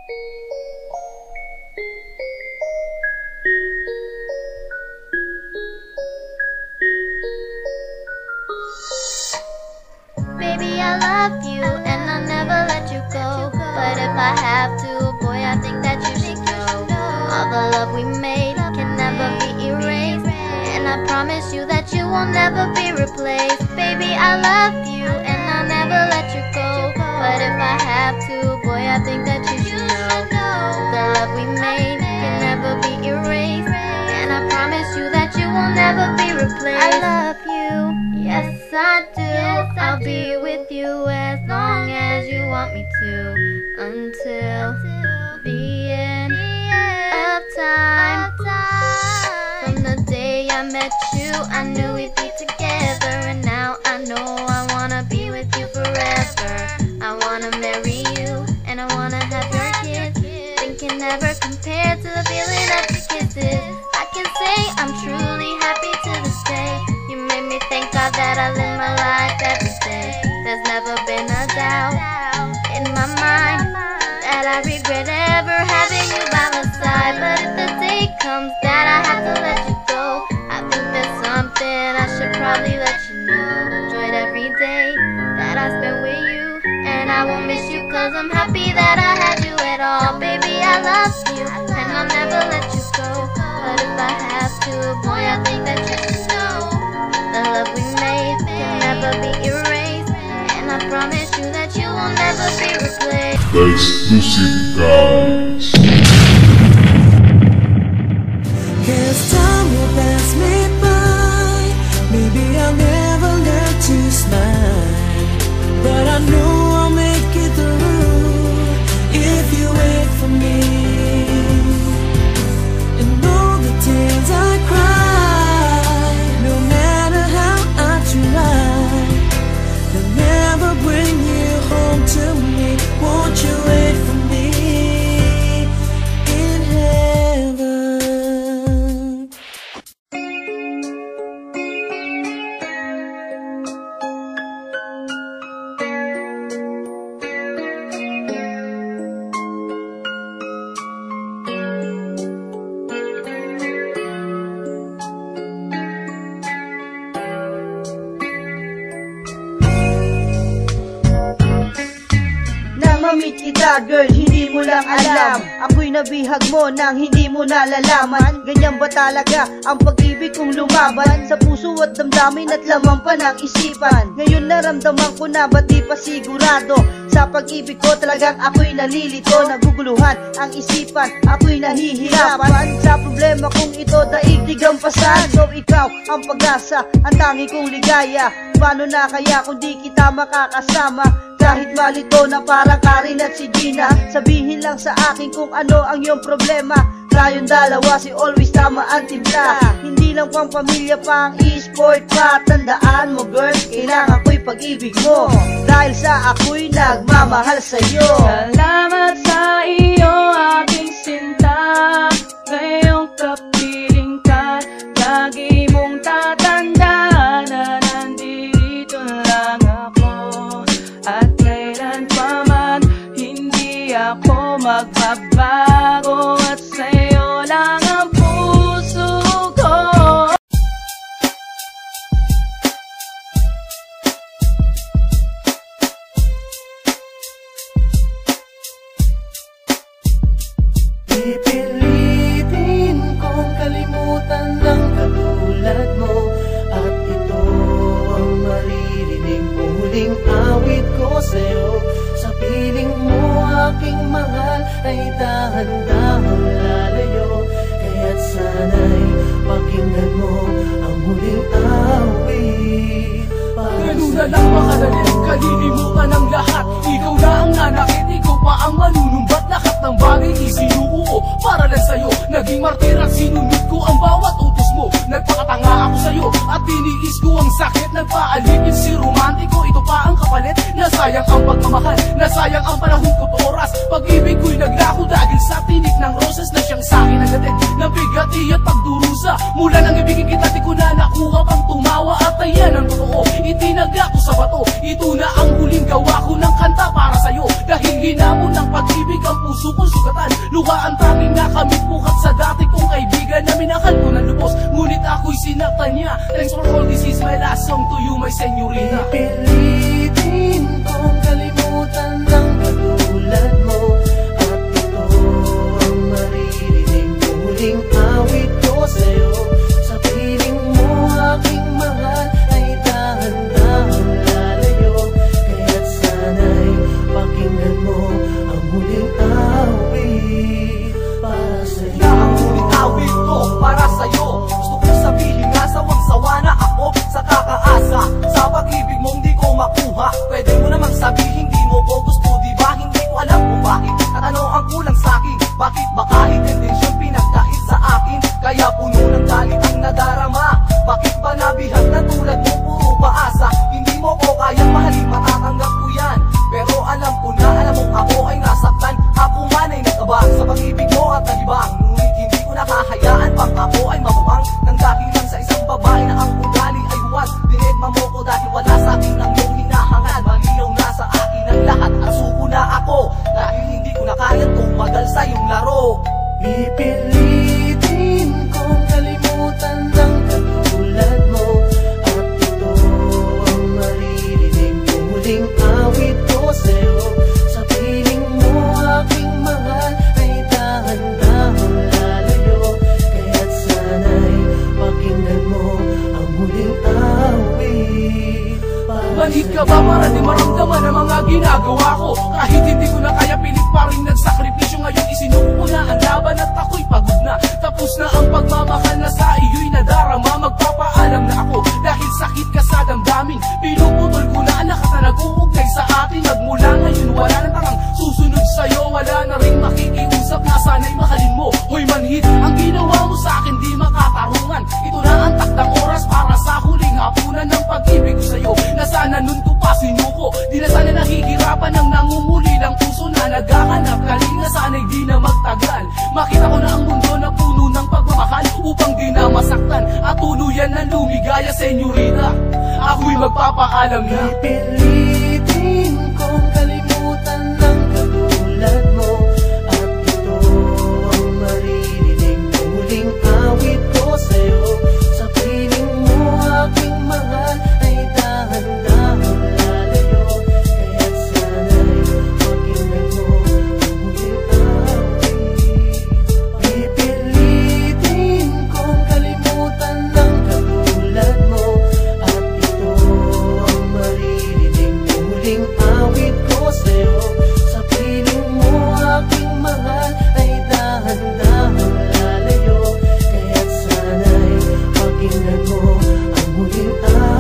Baby, I love you and I'll never let you go. But if I have to, boy, I think that you should know. All the love we made can never be erased, and I promise you that you will never be replaced. Baby, I love you and I'll never let you go. But if I have to, boy, I think that you should know. The love we made can never be erased, and I promise you that you will never be replaced. I love you, yes I do. I'll be with you as long as you want me to, until the end of time. From the day I met you, I knew we'd be together, and now I know I wanna be with you forever. I wanna marry you, and I wanna have your kids. Thinking never compared to the feeling of your kisses. I can say I'm truly happy to this day. You made me thank God that I live my life every day. There's never been a doubt in my mind that I regret ever having you by my side. But if the day comes that I have to let you go, I think there's something I should probably let you know. Enjoyed every day that I spent with you, and I won't miss you cause I'm happy that I had you at all. Baby, I love you and I'll never let you go. But if I have to, boy, I think that you should know. The love we made can never be erased, and I promise you that you will never be replaced. The exclusive guys. Cause time will pass me by. Maybe I'll never learn to smile, but I know I'll make it through if you wait for me. And all the tears I cry, no matter how I try, they'll never bring you home to me. Won't you wait for me in heaven? Mamit kita girl, hindi mo lang alam. Ako'y nabihag mo nang hindi mo nalalaman. Ganyan ba talaga ang pag-ibig kong lumaban sa puso at damdamin at lamang pa ng isipan. Ngayon naramdaman ko na ba't di pa sigurado sa pag-ibig ko, talagang ako'y nalilito. Naguguluhan ang isipan, ako'y nahihirapan sa problema kong ito, daigdig ang pasan. So ikaw ang pag-asa, ang tangi kong ligaya. Paano na kaya kung di kita makakasama? Kahit malito na parang Karin at si Gina, sabihin lang sa akin kung ano ang iyong problema. Tayong dalawa si always tama ang timpla. Hindi lang pang pamilya pa ang e-sport pa. Tandaan mo girl, kailangan ko'y pag-ibig mo, dahil sa ako'y nagmamahal sa'yo. Salamat sa iyo aking sinta, ngayong kapiling ka. Lagi mong tatandaan na nandito lang ako, at kailan pa man hindi ako magbabago, at sa'yo lang ang puso ko. Pipilitin kong kalimutan ng katulad mo, at ito ang maririnig muling awit ko sa'yo. Sa piling mo aking mahal ay dahan-dahang lalayo, kaya't sana'y pakinggan mo ang muling awit. Ganun na lang makadali, kalilimutan ang lahat. Ikaw na ang nanakit, ikaw pa ang manunumbat. Lahat ng bagay isinuuo para lang sa'yo. Naging martir at sinunod ko ang bawat utos mo. Nagpakatanga ako sa'yo at tiniis ko ang sakit. Nagpaalipin si romantiko, ito pa ang kapalit. Nasayang ang pagmamahal, nasayang ang panahon ko't oras. Pag-ibig ko'y naglako dahil sa tinik ng roses na siyang sa'kin nagatid ng bigati at pagdurusa. Mula nang ibigin kita, di ko na nakuha pang tumawa, at ayan ang totoo, itinagda ko sa bato. Ito na ang huling gawa ko ng kanta para sa'yo, dahil lamon ng pag-ibig ang puso kong sugatan. Luha ang tanging nakamit bukat sa dati kong kaibigan na minahal ko ng lubos, ngunit ako'y sinaktan niya. Thanks for all, this is my last song to you, my senyorita. Pipilitin kong kalimutan ng katulad mo, at ito ang maririnig kong huling awit ko sa'yo. Sa piling mo aking mahal ay dahan-dahang lalayo, kaya't sana'y pakinggan mo ang huling awit para sa'yo. Ang huling awit ko para sa'yo. Gusto kong sabihin nga sawang-sawa na ako sa kakaasa. Sa pag-ibig mong di ko makuha, pwede mo namang sabihin di mo ko gusto, di ba? Hindi ko alam kung bakit, at ano ang kulang sa'kin. Bakit ba kahit intensyon pinagkait sa akin, kaya puno ng galit ang nadarama? Bakit ba nabihag na tulad mo puro paasa? Hindi mo ko kayang mahalin, matatanggap ko yan, pero alam ko na alam mong ako ay nasaktan. Ako man ay nagkabang sa pag-ibig mo at nalibang, ngunit hindi ko nakahayaan pang ako ay mabuang nang dahil lang sa isang babae na ang ugali ay huwag. Dinedma mo ko dahil wala sa akin ang iyong hinahangad. Malinaw na sa akin ang lahat at suko na ako dahil hindi ko na kayang tumagal sa iyong laro. Pipilitin kong kalimutan ng katulad mo, at ito ang maririnig kong huling awit ko sa'yo. Sa piling mo aking mahal ay dahan-dahang lalayo, kaya't sana'y pakinggan mo ang huling awit para Manhid ka ba para di maramdaman ang mga ginagawa ko? Kahit hindi ko na kaya, pilit pa rin nagsakripisyo. Ngayon isinuko ko na ang laban at ako'y pagod na. Tapos na ang pagmamahal na sa iyo'y nadarama. Magpapaalam na ako dahil sakit ka sa damdamin. Pinuputol ko na ang lakas na nag-uugnay sa atin. Magmula ngayon wala na tarang susunod sa'yo. Wala na rin makikiusap na sana'y mahalin mo. Hoy manhid, ang ginawa mo sa akin di makatarungan. Ito na ang takdang oras para sa huling hapunan ng pag-ibig ko sa'yo, na sana nun ko pa sinuko. Di na sana nahihirapan ang nangunguli ng puso na naghahanap. Kalinga sana'y di na magtagal. Makita ko na ang mundo na puno ng pagmamahal, upang di na masaktan at tuluyan na lumigaya, senyorita. Ako'y magpapaalam na. Pipilitin kong kalimutan ng katulad mo, at ito ang maririnig kong huling awit ko sa'yo. Sa piling mo aking mahal ay dahan-dahang lalayo, kaya't sana'y pakinggan mo ang huling awit. Pipilitin kong kalimutan ng katulad mo, at ito ang maririnig kong huling awit ko sa'yo. Sa piling mo aking mahal ay dahan-dahang lalayo, kaya't sana'y pakinggan mo ang huling awit.